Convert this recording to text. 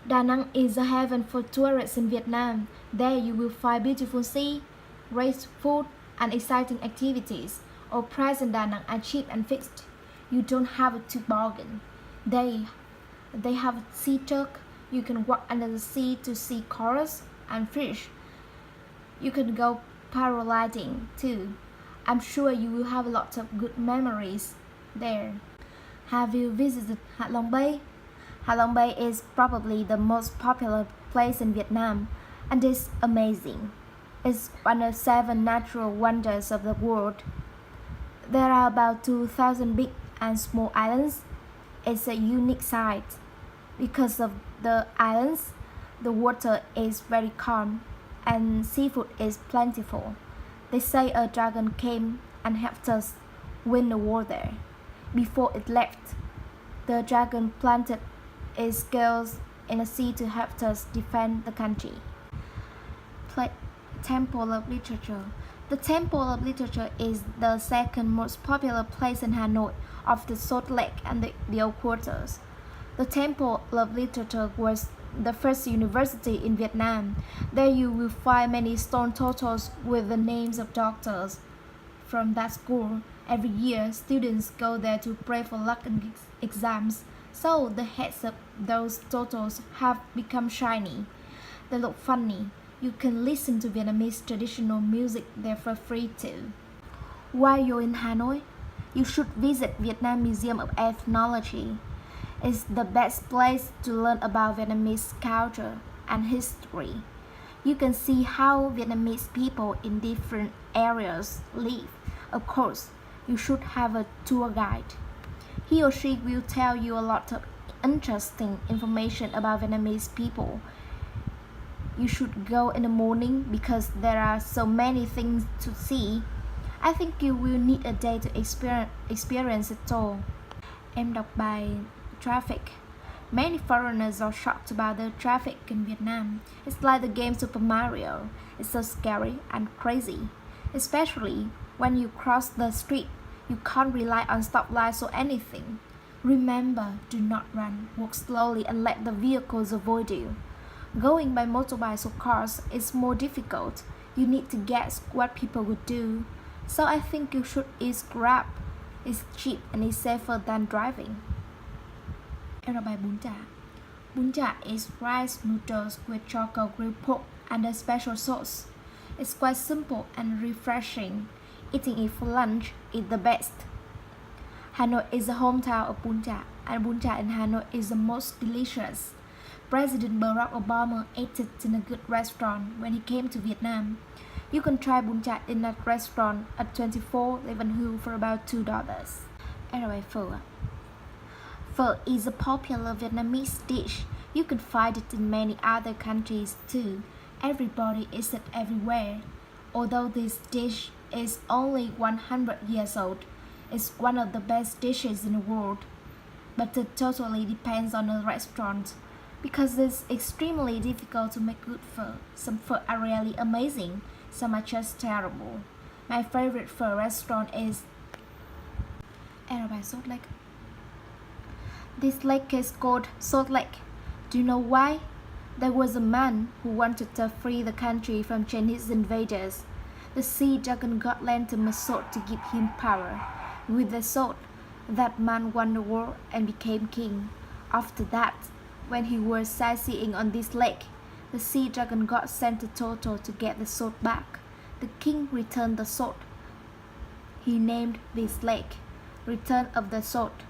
Da Nang is a heaven for tourists in Vietnam. There you will find beautiful sea, great food, and exciting activities. All prices in Da Nang are cheap and fixed. You don't have to bargain. They have sea turk. You can walk under the sea to see corals and fish. You can go paragliding too. I'm sure you will have lots of good memories there. Have you visited Hạ Long Bay? Hạ Long Bay is probably the most popular place in Vietnam, and it's amazing. It's one of 7 natural wonders of the world. There are about 2,000 big and small islands. It's a unique site. Because of the islands, the water is very calm and seafood is plentiful. They say a dragon came and helped us win the war there. Before it left, the dragon planted its scales in the sea to help us defend the country. Temple of Literature. The Temple of Literature is the second most popular place in Hanoi after Salt Lake and the Old Quarters. The Temple of Literature was the first university in Vietnam. There you will find many stone turtles with the names of doctors from that school. Every year, students go there to pray for luck in exams, so the heads of those turtles have become shiny. They look funny. You can listen to Vietnamese traditional music there for free too. While you're in Hanoi, you should visit Vietnam Museum of Ethnology. It's the best place to learn about Vietnamese culture and history. You can see how Vietnamese people in different areas live. Of course, you should have a tour guide. He or she will tell you a lot of interesting information about Vietnamese people. You should go in the morning because there are so many things to see. I think you will need a day to experience it all. Em đọc bài Traffic. Many foreigners are shocked about the traffic in Vietnam. It's like the game Super Mario. It's so scary and crazy. Especially when you cross the street, you can't rely on stoplights or anything. Remember, do not run, walk slowly and let the vehicles avoid you. Going by motorbikes or cars is more difficult. You need to guess what people would do. So I think you should use Grab. It's cheap and it's safer than driving. Em đọc bài bún chả. Bún chả is rice noodles with charcoal grilled pork and a special sauce. It's quite simple and refreshing. Eating it for lunch is the best. Hanoi is the hometown of bún chả, and bún chả in Hanoi is the most delicious. President Barack Obama ate it in a good restaurant when he came to Vietnam. You can try bún chả in that restaurant at 24 Leavenhue for about $2. Em đọc bài phở ạ. Pho is a popular Vietnamese dish. You can find it in many other countries too. Everybody eats it everywhere. Although this dish is only 100 years old, it's one of the best dishes in the world. But it totally depends on the restaurant. Because it's extremely difficult to make good pho. Some pho are really amazing, some are just terrible. My favorite pho restaurant is Salt Lake. This lake is called Salt Lake. Do you know why? There was a man who wanted to free the country from Chinese invaders. The sea dragon god lent him a sword to give him power. With the sword, that man won the war and became king. After that, when he was sightseeing on this lake, the sea dragon god sent a turtle to get the sword back. The king returned the sword. He named this lake Return of the Sword.